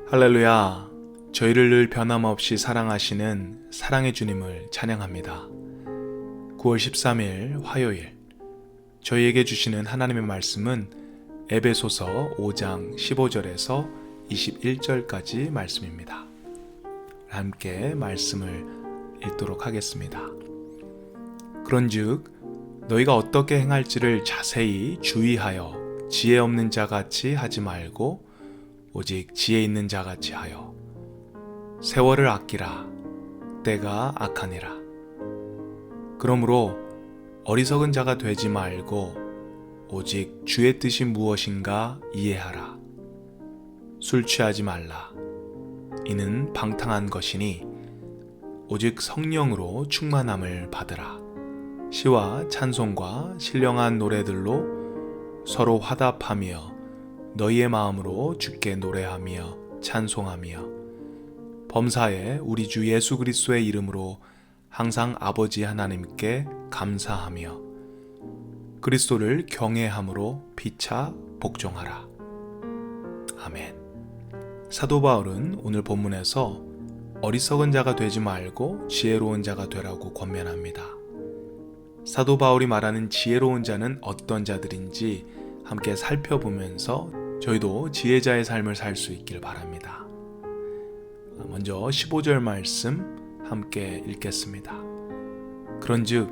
할렐루야! 저희를 늘 변함없이 사랑하시는 사랑의 주님을 찬양합니다. 9월 13일 화요일, 저희에게 주시는 하나님의 말씀은 에베소서 5장 15절에서 21절까지 말씀입니다. 함께 말씀을 읽도록 하겠습니다. 그런즉 너희가 어떻게 행할지를 자세히 주의하여 지혜 없는 자같이 하지 말고 오직 지혜 있는 자같이 하여 세월을 아끼라. 때가 악하니라. 그러므로 어리석은 자가 되지 말고 오직 주의 뜻이 무엇인가 이해하라. 술 취하지 말라. 이는 방탕한 것이니 오직 성령으로 충만함을 받으라. 시와 찬송과 신령한 노래들로 서로 화답하며 너희의 마음으로 주께 노래하며 찬송하며 범사에 우리 주 예수 그리스도의 이름으로 항상 아버지 하나님께 감사하며 그리스도를 경외함으로 피차 복종하라. 아멘. 사도 바울은 오늘 본문에서 어리석은 자가 되지 말고 지혜로운 자가 되라고 권면합니다. 사도 바울이 말하는 지혜로운 자는 어떤 자들인지 함께 살펴보면서 저희도 지혜자의 삶을 살 수 있길 바랍니다. 먼저 15절 말씀 함께 읽겠습니다. 그런즉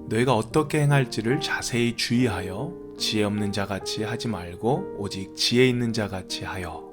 너희가 어떻게 행할지를 자세히 주의하여 지혜 없는 자같이 하지 말고 오직 지혜 있는 자같이 하여.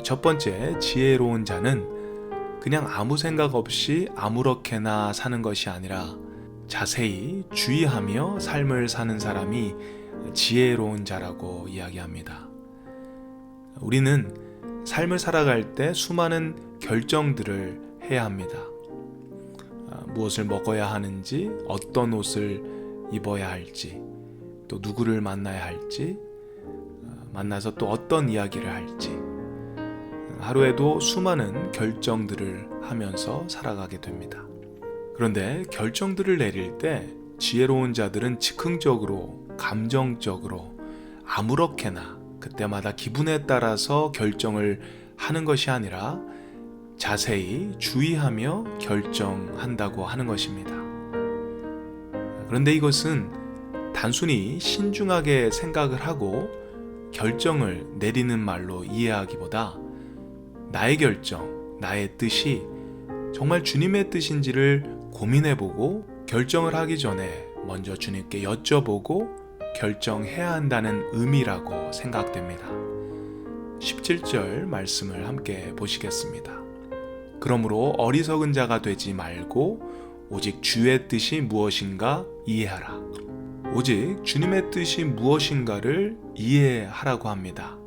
첫 번째, 지혜로운 자는 그냥 아무 생각 없이 아무렇게나 사는 것이 아니라 자세히 주의하며 삶을 사는 사람이 지혜로운 자라고 이야기합니다. 우리는 삶을 살아갈 때 수많은 결정들을 해야 합니다. 무엇을 먹어야 하는지, 어떤 옷을 입어야 할지, 또 누구를 만나야 할지, 만나서 또 어떤 이야기를 할지, 하루에도 수많은 결정들을 하면서 살아가게 됩니다. 그런데 결정들을 내릴 때 지혜로운 자들은 즉흥적으로, 감정적으로, 아무렇게나 그때마다 기분에 따라서 결정을 하는 것이 아니라 자세히 주의하며 결정한다고 하는 것입니다. 그런데 이것은 단순히 신중하게 생각을 하고 결정을 내리는 말로 이해하기보다 나의 결정, 나의 뜻이 정말 주님의 뜻인지를 고민해보고 결정을 하기 전에 먼저 주님께 여쭤보고 결정해야 한다는 의미라고 생각됩니다. 17절 말씀을 함께 보시겠습니다. 그러므로 어리석은 자가 되지 말고 오직 주의 뜻이 무엇인가 이해하라. 오직 주님의 뜻이 무엇인가를 이해하라고 합니다.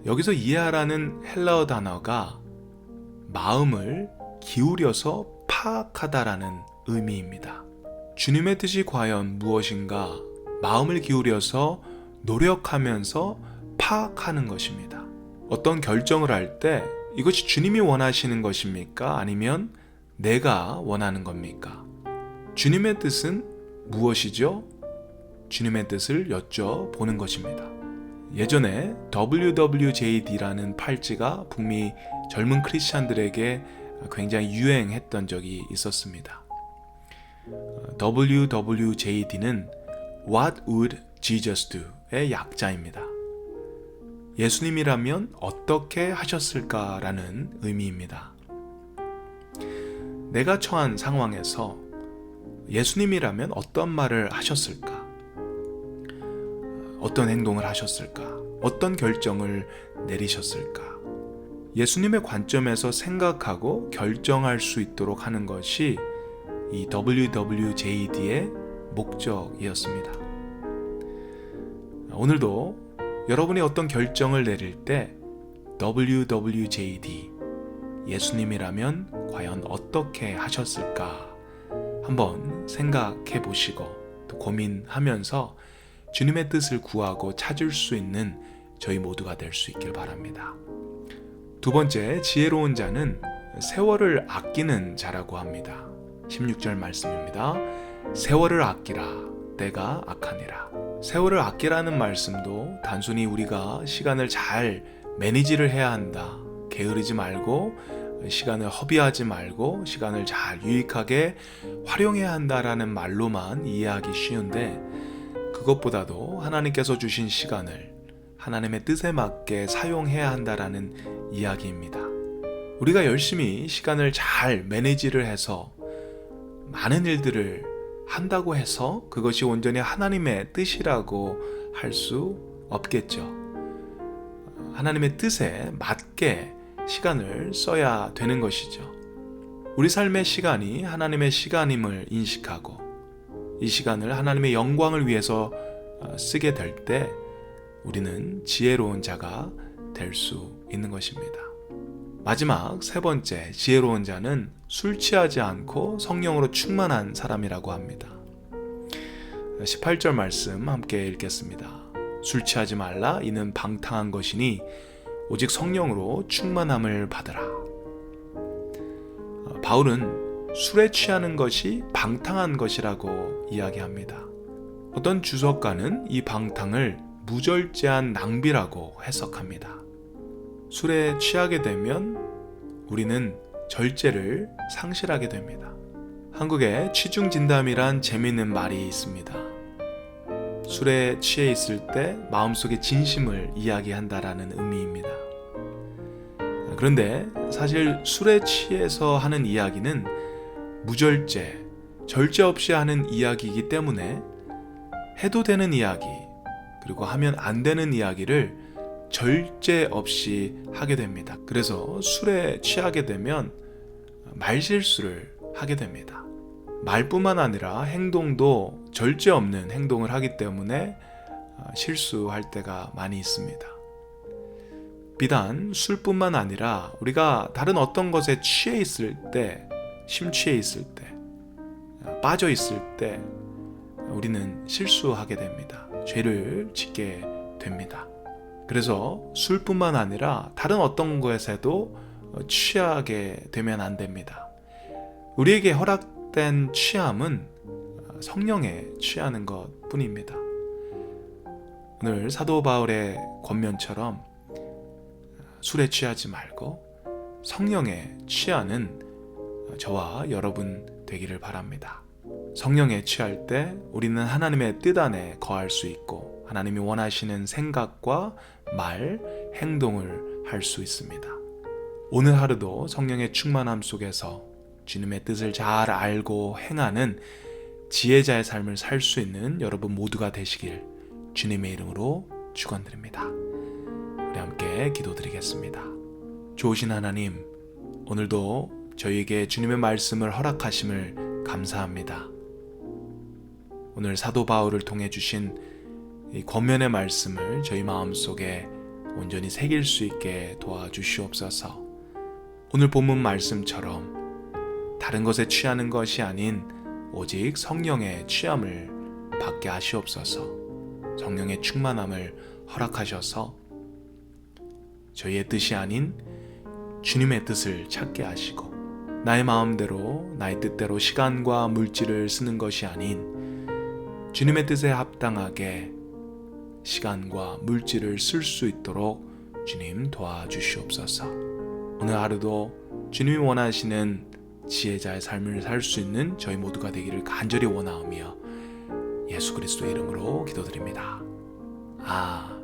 여기서 이해하라는 헬라어 단어가 마음을 기울여서 파악하다라는 의미입니다. 주님의 뜻이 과연 무엇인가 마음을 기울여서 노력하면서 파악하는 것입니다. 어떤 결정을 할 때 이것이 주님이 원하시는 것입니까? 아니면 내가 원하는 겁니까? 주님의 뜻은 무엇이죠? 주님의 뜻을 여쭤보는 것입니다. 예전에 WWJD라는 팔찌가 북미 젊은 크리스찬들에게 굉장히 유행했던 적이 있었습니다. WWJD는 What would Jesus do?의 약자입니다. 예수님이라면 어떻게 하셨을까라는 의미입니다. 내가 처한 상황에서 예수님이라면 어떤 말을 하셨을까? 어떤 행동을 하셨을까? 어떤 결정을 내리셨을까? 예수님의 관점에서 생각하고 결정할 수 있도록 하는 것이 이 WWJD의 목적이었습니다. 오늘도 여러분이 어떤 결정을 내릴 때 WWJD, 예수님이라면 과연 어떻게 하셨을까? 한번 생각해 보시고 또 고민하면서 주님의 뜻을 구하고 찾을 수 있는 저희 모두가 될 수 있길 바랍니다. 두 번째, 지혜로운 자는 세월을 아끼는 자라고 합니다. 16절 말씀입니다. 세월을 아끼라. 때가 악하니라. 세월을 아끼라는 말씀도 단순히 우리가 시간을 잘 매니지를 해야 한다, 게으르지 말고 시간을 허비하지 말고 시간을 잘 유익하게 활용해야 한다라는 말로만 이해하기 쉬운데, 그것보다도 하나님께서 주신 시간을 하나님의 뜻에 맞게 사용해야 한다라는 이야기입니다. 우리가 열심히 시간을 잘 매니지를 해서 많은 일들을 한다고 해서 그것이 온전히 하나님의 뜻이라고 할 수 없겠죠. 하나님의 뜻에 맞게 시간을 써야 되는 것이죠. 우리 삶의 시간이 하나님의 시간임을 인식하고 이 시간을 하나님의 영광을 위해서 쓰게 될 때 우리는 지혜로운 자가 될 수 있는 것입니다. 마지막 세 번째, 지혜로운 자는 술 취하지 않고 성령으로 충만한 사람이라고 합니다. 18절 말씀 함께 읽겠습니다. 술 취하지 말라, 이는 방탕한 것이니 오직 성령으로 충만함을 받으라. 바울은 술에 취하는 것이 방탕한 것이라고 이야기합니다. 어떤 주석가는 이 방탕을 무절제한 낭비라고 해석합니다. 술에 취하게 되면 우리는 절제를 상실하게 됩니다. 한국에 취중진담이란 재미있는 말이 있습니다. 술에 취해 있을 때 마음속의 진심을 이야기한다라는 의미입니다. 그런데 사실 술에 취해서 하는 이야기는 무절제, 절제 없이 하는 이야기이기 때문에 해도 되는 이야기, 그리고 하면 안 되는 이야기를 절제 없이 하게 됩니다. 그래서 술에 취하게 되면 말실수를 하게 됩니다. 말뿐만 아니라 행동도 절제 없는 행동을 하기 때문에 실수할 때가 많이 있습니다. 비단 술뿐만 아니라 우리가 다른 어떤 것에 취해 있을 때, 심취해 있을 때, 빠져 있을 때 우리는 실수하게 됩니다. 죄를 짓게 됩니다. 그래서 술뿐만 아니라 다른 어떤 것에도 취하게 되면 안 됩니다. 우리에게 허락된 취함은 성령에 취하는 것 뿐입니다. 오늘 사도 바울의 권면처럼 술에 취하지 말고 성령에 취하는 저와 여러분 되기를 바랍니다. 성령에 취할 때 우리는 하나님의 뜻 안에 거할 수 있고 하나님이 원하시는 생각과 말, 행동을 할 수 있습니다. 오늘 하루도 성령의 충만함 속에서 주님의 뜻을 잘 알고 행하는 지혜자의 삶을 살 수 있는 여러분 모두가 되시길 주님의 이름으로 축원드립니다. 우리 함께 기도드리겠습니다. 좋으신 하나님, 오늘도 저희에게 주님의 말씀을 허락하심을 감사합니다. 오늘 사도 바울을 통해 주신 이 권면의 말씀을 저희 마음속에 온전히 새길 수 있게 도와주시옵소서. 오늘 본문 말씀처럼 다른 것에 취하는 것이 아닌 오직 성령의 취함을 받게 하시옵소서. 성령의 충만함을 허락하셔서 저희의 뜻이 아닌 주님의 뜻을 찾게 하시고 나의 마음대로 나의 뜻대로 시간과 물질을 쓰는 것이 아닌 주님의 뜻에 합당하게 시간과 물질을 쓸 수 있도록 주님 도와주시옵소서. 오늘 하루도 주님이 원하시는 지혜자의 삶을 살 수 있는 저희 모두가 되기를 간절히 원하오며 예수 그리스도의 이름으로 기도드립니다. 아멘.